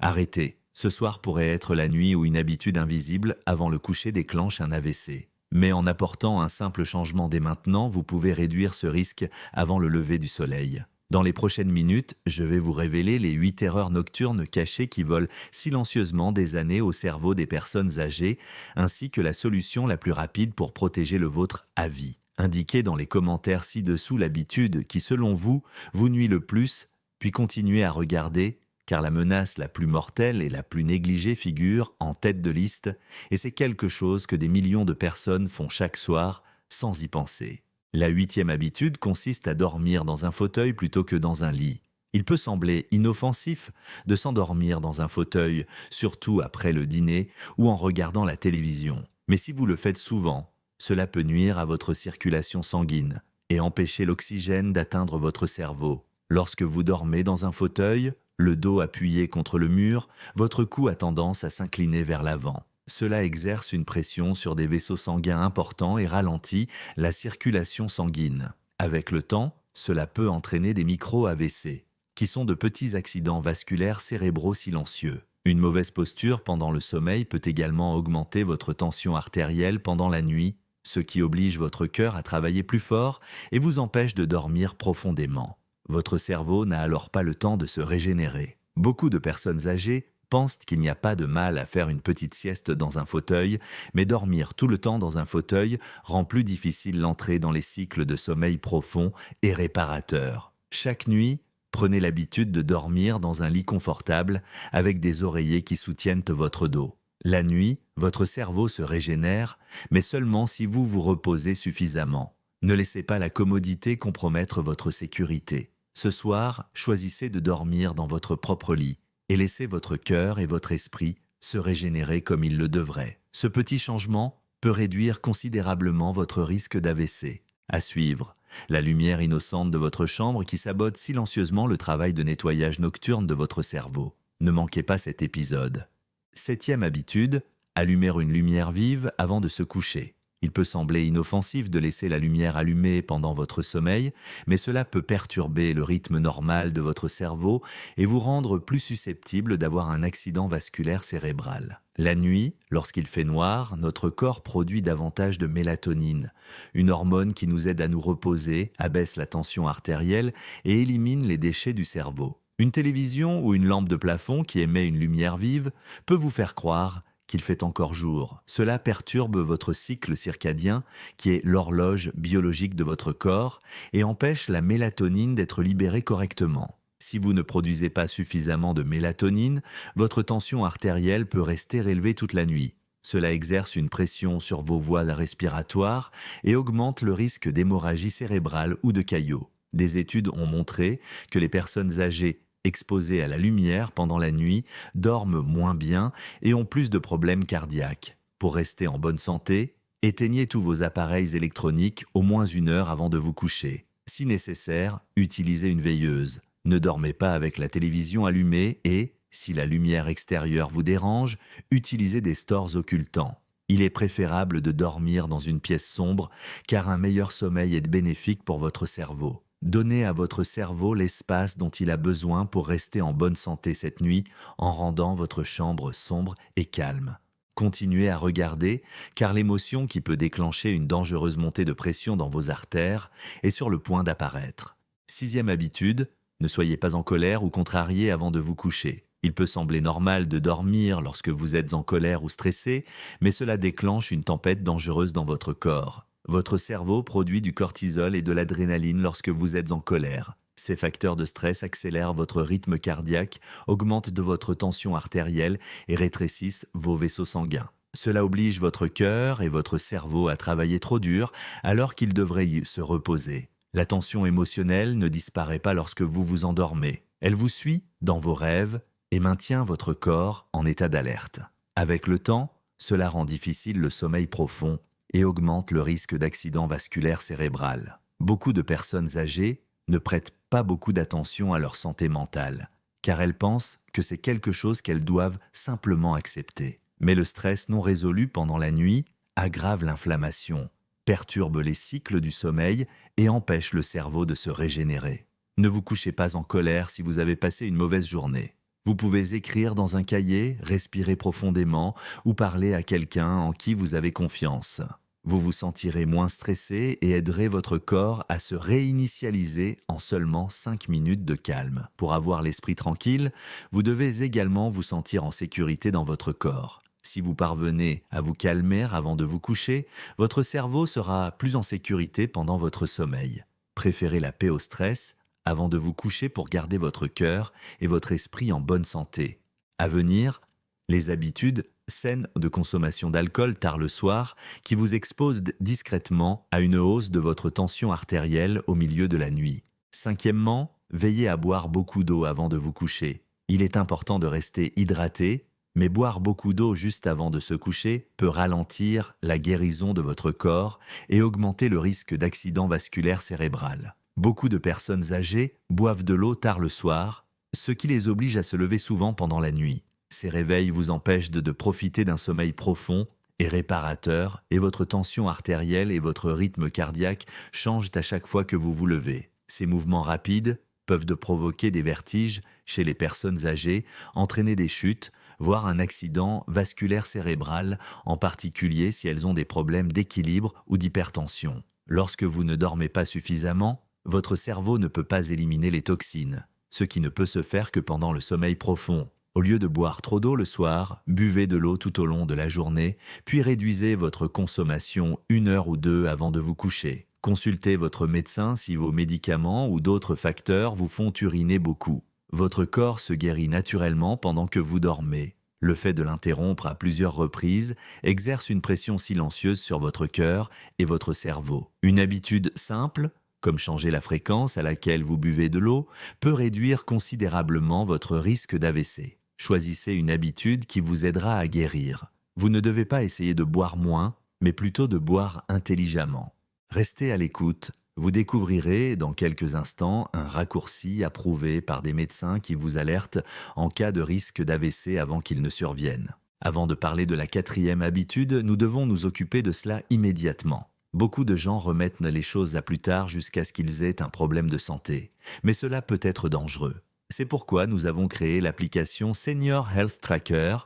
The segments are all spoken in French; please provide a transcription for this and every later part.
Arrêtez. Ce soir pourrait être la nuit où une habitude invisible avant le coucher déclenche un AVC. Mais en apportant un simple changement dès maintenant, vous pouvez réduire ce risque avant le lever du soleil. Dans les prochaines minutes, je vais vous révéler les 8 erreurs nocturnes cachées qui volent silencieusement des années au cerveau des personnes âgées, ainsi que la solution la plus rapide pour protéger le vôtre à vie. Indiquez dans les commentaires ci-dessous l'habitude qui, selon vous, vous nuit le plus, puis continuez à regarder, car la menace la plus mortelle et la plus négligée figure en tête de liste, et c'est quelque chose que des millions de personnes font chaque soir sans y penser. La 8e habitude consiste à dormir dans un fauteuil plutôt que dans un lit. Il peut sembler inoffensif de s'endormir dans un fauteuil, surtout après le dîner ou en regardant la télévision. Mais si vous le faites souvent, cela peut nuire à votre circulation sanguine et empêcher l'oxygène d'atteindre votre cerveau. Lorsque vous dormez dans un fauteuil, le dos appuyé contre le mur, votre cou a tendance à s'incliner vers l'avant. Cela exerce une pression sur des vaisseaux sanguins importants et ralentit la circulation sanguine. Avec le temps, cela peut entraîner des micro-AVC, qui sont de petits accidents vasculaires cérébraux silencieux. Une mauvaise posture pendant le sommeil peut également augmenter votre tension artérielle pendant la nuit, ce qui oblige votre cœur à travailler plus fort et vous empêche de dormir profondément. Votre cerveau n'a alors pas le temps de se régénérer. Beaucoup de personnes âgées pensent qu'il n'y a pas de mal à faire une petite sieste dans un fauteuil, mais dormir tout le temps dans un fauteuil rend plus difficile l'entrée dans les cycles de sommeil profond et réparateur. Chaque nuit, prenez l'habitude de dormir dans un lit confortable avec des oreillers qui soutiennent votre dos. La nuit, votre cerveau se régénère, mais seulement si vous vous reposez suffisamment. Ne laissez pas la commodité compromettre votre sécurité. Ce soir, choisissez de dormir dans votre propre lit et laissez votre cœur et votre esprit se régénérer comme ils le devraient. Ce petit changement peut réduire considérablement votre risque d'AVC. À suivre, la lumière innocente de votre chambre qui sabote silencieusement le travail de nettoyage nocturne de votre cerveau. Ne manquez pas cet épisode. 7e habitude, allumer une lumière vive avant de se coucher. Il peut sembler inoffensif de laisser la lumière allumée pendant votre sommeil, mais cela peut perturber le rythme normal de votre cerveau et vous rendre plus susceptible d'avoir un accident vasculaire cérébral. La nuit, lorsqu'il fait noir, notre corps produit davantage de mélatonine, une hormone qui nous aide à nous reposer, abaisse la tension artérielle et élimine les déchets du cerveau. Une télévision ou une lampe de plafond qui émet une lumière vive peut vous faire croire qu'il fait encore jour. Cela perturbe votre cycle circadien, qui est l'horloge biologique de votre corps, et empêche la mélatonine d'être libérée correctement. Si vous ne produisez pas suffisamment de mélatonine, votre tension artérielle peut rester élevée toute la nuit. Cela exerce une pression sur vos voies respiratoires et augmente le risque d'hémorragie cérébrale ou de caillots. Des études ont montré que les personnes âgées exposés à la lumière pendant la nuit, dorment moins bien et ont plus de problèmes cardiaques. Pour rester en bonne santé, éteignez tous vos appareils électroniques au moins 1 heure avant de vous coucher. Si nécessaire, utilisez une veilleuse. Ne dormez pas avec la télévision allumée et, si la lumière extérieure vous dérange, utilisez des stores occultants. Il est préférable de dormir dans une pièce sombre car un meilleur sommeil est bénéfique pour votre cerveau. Donnez à votre cerveau l'espace dont il a besoin pour rester en bonne santé cette nuit en rendant votre chambre sombre et calme. Continuez à regarder car l'émotion qui peut déclencher une dangereuse montée de pression dans vos artères est sur le point d'apparaître. 6e habitude, ne soyez pas en colère ou contrarié avant de vous coucher. Il peut sembler normal de dormir lorsque vous êtes en colère ou stressé, mais cela déclenche une tempête dangereuse dans votre corps. Votre cerveau produit du cortisol et de l'adrénaline lorsque vous êtes en colère. Ces facteurs de stress accélèrent votre rythme cardiaque, augmentent de votre tension artérielle et rétrécissent vos vaisseaux sanguins. Cela oblige votre cœur et votre cerveau à travailler trop dur alors qu'ils devraient se reposer. La tension émotionnelle ne disparaît pas lorsque vous vous endormez. Elle vous suit dans vos rêves et maintient votre corps en état d'alerte. Avec le temps, cela rend difficile le sommeil profond et augmente le risque d'accident vasculaire cérébral. Beaucoup de personnes âgées ne prêtent pas beaucoup d'attention à leur santé mentale, car elles pensent que c'est quelque chose qu'elles doivent simplement accepter. Mais le stress non résolu pendant la nuit aggrave l'inflammation, perturbe les cycles du sommeil et empêche le cerveau de se régénérer. Ne vous couchez pas en colère si vous avez passé une mauvaise journée. Vous pouvez écrire dans un cahier, respirer profondément ou parler à quelqu'un en qui vous avez confiance. Vous vous sentirez moins stressé et aiderez votre corps à se réinitialiser en seulement 5 minutes de calme. Pour avoir l'esprit tranquille, vous devez également vous sentir en sécurité dans votre corps. Si vous parvenez à vous calmer avant de vous coucher, votre cerveau sera plus en sécurité pendant votre sommeil. Préférez la paix au stress avant de vous coucher pour garder votre cœur et votre esprit en bonne santé. À venir, les habitudes saines de consommation d'alcool tard le soir qui vous exposent discrètement à une hausse de votre tension artérielle au milieu de la nuit. Cinquièmement, veillez à boire beaucoup d'eau avant de vous coucher. Il est important de rester hydraté, mais boire beaucoup d'eau juste avant de se coucher peut ralentir la guérison de votre corps et augmenter le risque d'accident vasculaire cérébral. Beaucoup de personnes âgées boivent de l'eau tard le soir, ce qui les oblige à se lever souvent pendant la nuit. Ces réveils vous empêchent de profiter d'un sommeil profond et réparateur, et votre tension artérielle et votre rythme cardiaque changent à chaque fois que vous vous levez. Ces mouvements rapides peuvent provoquer des vertiges chez les personnes âgées, entraîner des chutes, voire un accident vasculaire cérébral, en particulier si elles ont des problèmes d'équilibre ou d'hypertension. Lorsque vous ne dormez pas suffisamment, votre cerveau ne peut pas éliminer les toxines, ce qui ne peut se faire que pendant le sommeil profond. Au lieu de boire trop d'eau le soir, buvez de l'eau tout au long de la journée, puis réduisez votre consommation 1 heure ou 2 avant de vous coucher. Consultez votre médecin si vos médicaments ou d'autres facteurs vous font uriner beaucoup. Votre corps se guérit naturellement pendant que vous dormez. Le fait de l'interrompre à plusieurs reprises exerce une pression silencieuse sur votre cœur et votre cerveau. Une habitude simple, comme changer la fréquence à laquelle vous buvez de l'eau, peut réduire considérablement votre risque d'AVC. Choisissez une habitude qui vous aidera à guérir. Vous ne devez pas essayer de boire moins, mais plutôt de boire intelligemment. Restez à l'écoute. Vous découvrirez dans quelques instants un raccourci approuvé par des médecins qui vous alertent en cas de risque d'AVC avant qu'il ne survienne. Avant de parler de la 4e habitude, nous devons nous occuper de cela immédiatement. Beaucoup de gens remettent les choses à plus tard jusqu'à ce qu'ils aient un problème de santé, mais cela peut être dangereux. C'est pourquoi nous avons créé l'application Senior Health Tracker,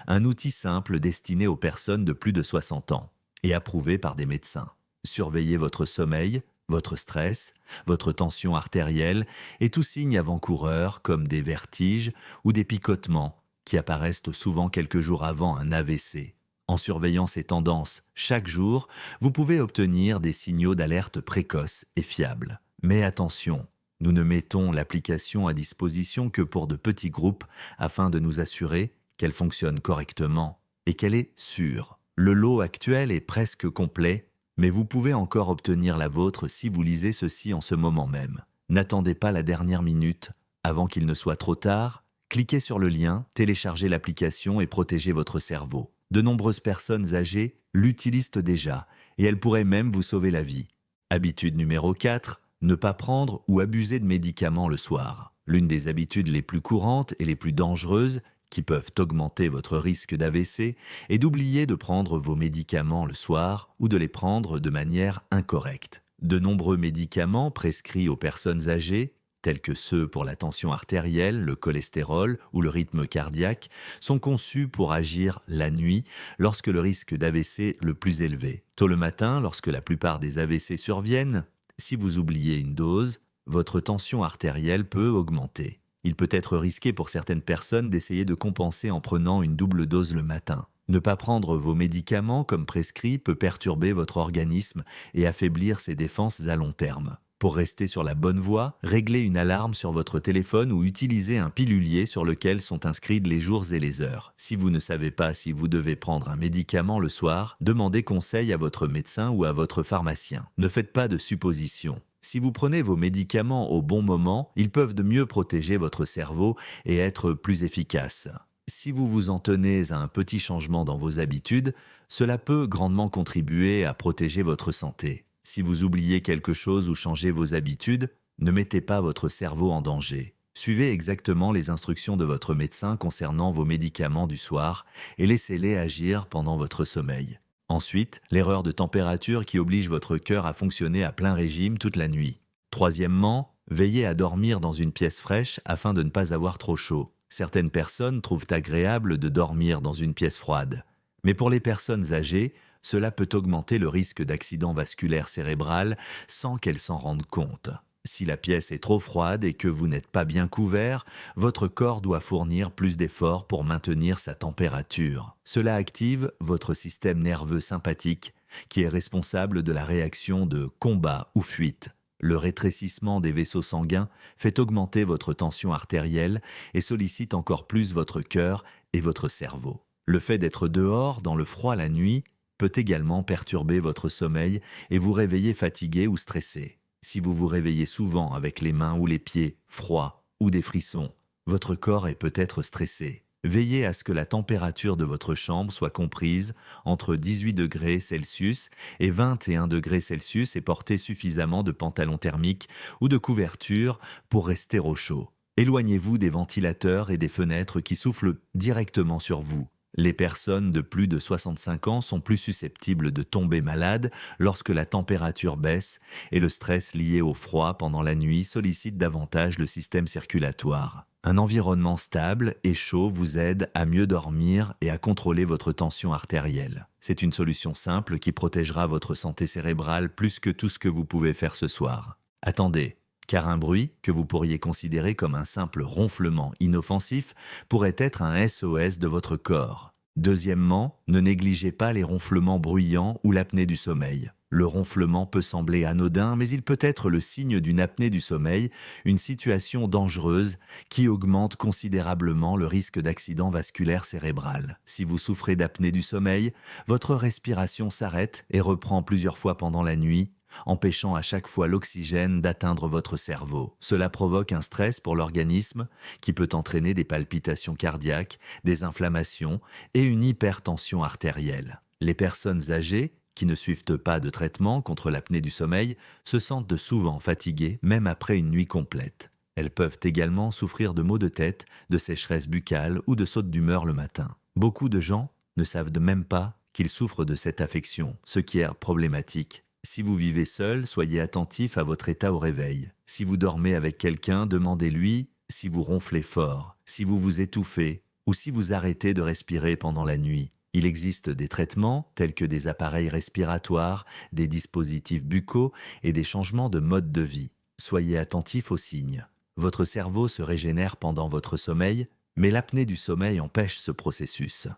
un outil simple destiné aux personnes de plus de 60 ans et approuvé par des médecins. Surveillez votre sommeil, votre stress, votre tension artérielle et tout signe avant-coureur comme des vertiges ou des picotements qui apparaissent souvent quelques jours avant un AVC. En surveillant ces tendances chaque jour, vous pouvez obtenir des signaux d'alerte précoces et fiables. Mais attention, nous ne mettons l'application à disposition que pour de petits groupes afin de nous assurer qu'elle fonctionne correctement et qu'elle est sûre. Le lot actuel est presque complet, mais vous pouvez encore obtenir la vôtre si vous lisez ceci en ce moment même. N'attendez pas la dernière minute. Avant qu'il ne soit trop tard, cliquez sur le lien, téléchargez l'application et protégez votre cerveau. De nombreuses personnes âgées l'utilisent déjà et elles pourraient même vous sauver la vie. Habitude numéro 4, ne pas prendre ou abuser de médicaments le soir. L'une des habitudes les plus courantes et les plus dangereuses qui peuvent augmenter votre risque d'AVC est d'oublier de prendre vos médicaments le soir ou de les prendre de manière incorrecte. De nombreux médicaments prescrits aux personnes âgées, tels que ceux pour la tension artérielle, le cholestérol ou le rythme cardiaque, sont conçus pour agir la nuit lorsque le risque d'AVC est le plus élevé. Tôt le matin, lorsque la plupart des AVC surviennent, si vous oubliez une dose, votre tension artérielle peut augmenter. Il peut être risqué pour certaines personnes d'essayer de compenser en prenant une double dose le matin. Ne pas prendre vos médicaments comme prescrit peut perturber votre organisme et affaiblir ses défenses à long terme. Pour rester sur la bonne voie, réglez une alarme sur votre téléphone ou utilisez un pilulier sur lequel sont inscrits les jours et les heures. Si vous ne savez pas si vous devez prendre un médicament le soir, demandez conseil à votre médecin ou à votre pharmacien. Ne faites pas de suppositions. Si vous prenez vos médicaments au bon moment, ils peuvent de mieux protéger votre cerveau et être plus efficaces. Si vous vous en tenez à un petit changement dans vos habitudes, cela peut grandement contribuer à protéger votre santé. Si vous oubliez quelque chose ou changez vos habitudes, ne mettez pas votre cerveau en danger. Suivez exactement les instructions de votre médecin concernant vos médicaments du soir et laissez-les agir pendant votre sommeil. Ensuite, l'erreur de température qui oblige votre cœur à fonctionner à plein régime toute la nuit. Troisièmement, veillez à dormir dans une pièce fraîche afin de ne pas avoir trop chaud. Certaines personnes trouvent agréable de dormir dans une pièce froide. Mais pour les personnes âgées, cela peut augmenter le risque d'accident vasculaire cérébral sans qu'elles s'en rendent compte. Si la pièce est trop froide et que vous n'êtes pas bien couvert, votre corps doit fournir plus d'efforts pour maintenir sa température. Cela active votre système nerveux sympathique, qui est responsable de la réaction de combat ou fuite. Le rétrécissement des vaisseaux sanguins fait augmenter votre tension artérielle et sollicite encore plus votre cœur et votre cerveau. Le fait d'être dehors dans le froid la nuit peut également perturber votre sommeil et vous réveiller fatigué ou stressé. Si vous vous réveillez souvent avec les mains ou les pieds froids ou des frissons, votre corps est peut-être stressé. Veillez à ce que la température de votre chambre soit comprise entre 18 degrés Celsius et 21 degrés Celsius et portez suffisamment de pantalons thermiques ou de couvertures pour rester au chaud. Éloignez-vous des ventilateurs et des fenêtres qui soufflent directement sur vous. Les personnes de plus de 65 ans sont plus susceptibles de tomber malades lorsque la température baisse et le stress lié au froid pendant la nuit sollicite davantage le système circulatoire. Un environnement stable et chaud vous aide à mieux dormir et à contrôler votre tension artérielle. C'est une solution simple qui protégera votre santé cérébrale plus que tout ce que vous pouvez faire ce soir. Attendez, car un bruit que vous pourriez considérer comme un simple ronflement inoffensif pourrait être un SOS de votre corps. Deuxièmement, ne négligez pas les ronflements bruyants ou l'apnée du sommeil. Le ronflement peut sembler anodin, mais il peut être le signe d'une apnée du sommeil, une situation dangereuse qui augmente considérablement le risque d'accident vasculaire cérébral. Si vous souffrez d'apnée du sommeil, votre respiration s'arrête et reprend plusieurs fois pendant la nuit, empêchant à chaque fois l'oxygène d'atteindre votre cerveau. Cela provoque un stress pour l'organisme qui peut entraîner des palpitations cardiaques, des inflammations et une hypertension artérielle. Les personnes âgées qui ne suivent pas de traitement contre l'apnée du sommeil se sentent souvent fatiguées même après une nuit complète. Elles peuvent également souffrir de maux de tête, de sécheresse buccale ou de sautes d'humeur le matin. Beaucoup de gens ne savent même pas qu'ils souffrent de cette affection, ce qui est problématique. Si vous vivez seul, soyez attentif à votre état au réveil. Si vous dormez avec quelqu'un, demandez-lui si vous ronflez fort, si vous vous étouffez ou si vous arrêtez de respirer pendant la nuit. Il existe des traitements tels que des appareils respiratoires, des dispositifs buccaux et des changements de mode de vie. Soyez attentif aux signes. Votre cerveau se régénère pendant votre sommeil, mais l'apnée du sommeil empêche ce processus.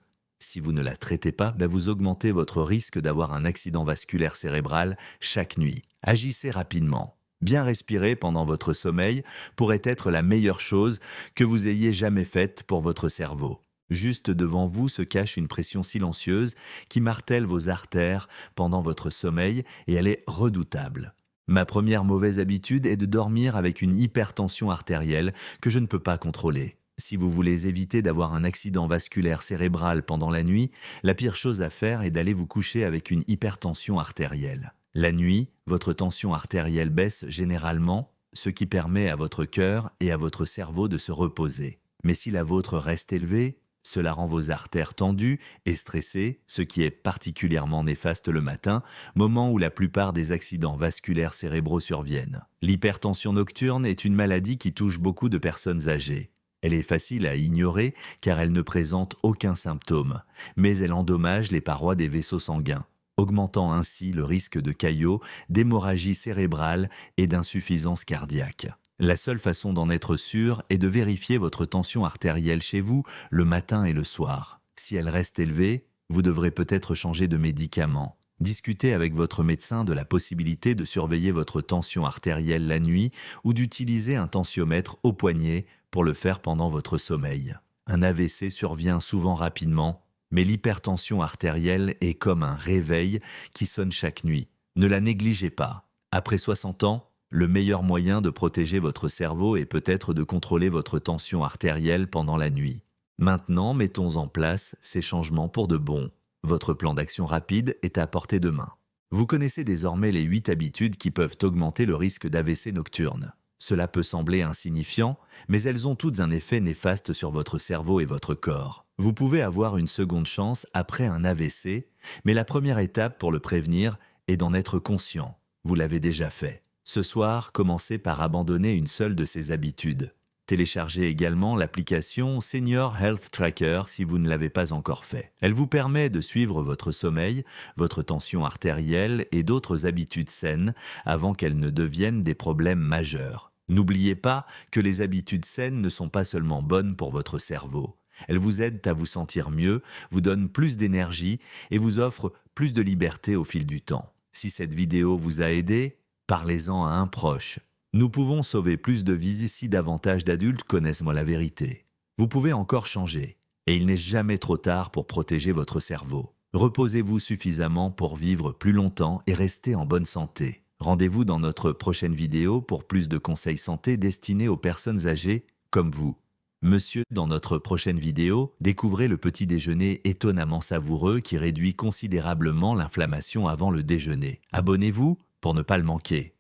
Si vous ne la traitez pas, vous augmentez votre risque d'avoir un accident vasculaire cérébral chaque nuit. Agissez rapidement. Bien respirer pendant votre sommeil pourrait être la meilleure chose que vous ayez jamais faite pour votre cerveau. Juste devant vous se cache une pression silencieuse qui martèle vos artères pendant votre sommeil et elle est redoutable. Ma première mauvaise habitude est de dormir avec une hypertension artérielle que je ne peux pas contrôler. Si vous voulez éviter d'avoir un accident vasculaire cérébral pendant la nuit, la pire chose à faire est d'aller vous coucher avec une hypertension artérielle. La nuit, votre tension artérielle baisse généralement, ce qui permet à votre cœur et à votre cerveau de se reposer. Mais si la vôtre reste élevée, cela rend vos artères tendues et stressées, ce qui est particulièrement néfaste le matin, moment où la plupart des accidents vasculaires cérébraux surviennent. L'hypertension nocturne est une maladie qui touche beaucoup de personnes âgées. Elle est facile à ignorer car elle ne présente aucun symptôme, mais elle endommage les parois des vaisseaux sanguins, augmentant ainsi le risque de caillots, d'hémorragie cérébrale et d'insuffisance cardiaque. La seule façon d'en être sûr est de vérifier votre tension artérielle chez vous le matin et le soir. Si elle reste élevée, vous devrez peut-être changer de médicament. Discutez avec votre médecin de la possibilité de surveiller votre tension artérielle la nuit ou d'utiliser un tensiomètre au poignet pour le faire pendant votre sommeil. Un AVC survient souvent rapidement, mais l'hypertension artérielle est comme un réveil qui sonne chaque nuit. Ne la négligez pas. Après 60 ans, le meilleur moyen de protéger votre cerveau est peut-être de contrôler votre tension artérielle pendant la nuit. Maintenant, mettons en place ces changements pour de bon. Votre plan d'action rapide est à portée de main. Vous connaissez désormais les 8 habitudes qui peuvent augmenter le risque d'AVC nocturne. Cela peut sembler insignifiant, mais elles ont toutes un effet néfaste sur votre cerveau et votre corps. Vous pouvez avoir une seconde chance après un AVC, mais la première étape pour le prévenir est d'en être conscient. Vous l'avez déjà fait. Ce soir, commencez par abandonner une seule de ces habitudes. Téléchargez également l'application Senior Health Tracker si vous ne l'avez pas encore fait. Elle vous permet de suivre votre sommeil, votre tension artérielle et d'autres habitudes saines avant qu'elles ne deviennent des problèmes majeurs. N'oubliez pas que les habitudes saines ne sont pas seulement bonnes pour votre cerveau. Elles vous aident à vous sentir mieux, vous donnent plus d'énergie et vous offrent plus de liberté au fil du temps. Si cette vidéo vous a aidé, parlez-en à un proche. Nous pouvons sauver plus de vies si davantage d'adultes connaissent la vérité. Vous pouvez encore changer, et il n'est jamais trop tard pour protéger votre cerveau. Reposez-vous suffisamment pour vivre plus longtemps et rester en bonne santé. Rendez-vous dans notre prochaine vidéo pour plus de conseils santé destinés aux personnes âgées comme vous. Monsieur, dans notre prochaine vidéo, découvrez le petit déjeuner étonnamment savoureux qui réduit considérablement l'inflammation avant le déjeuner. Abonnez-vous pour ne pas le manquer.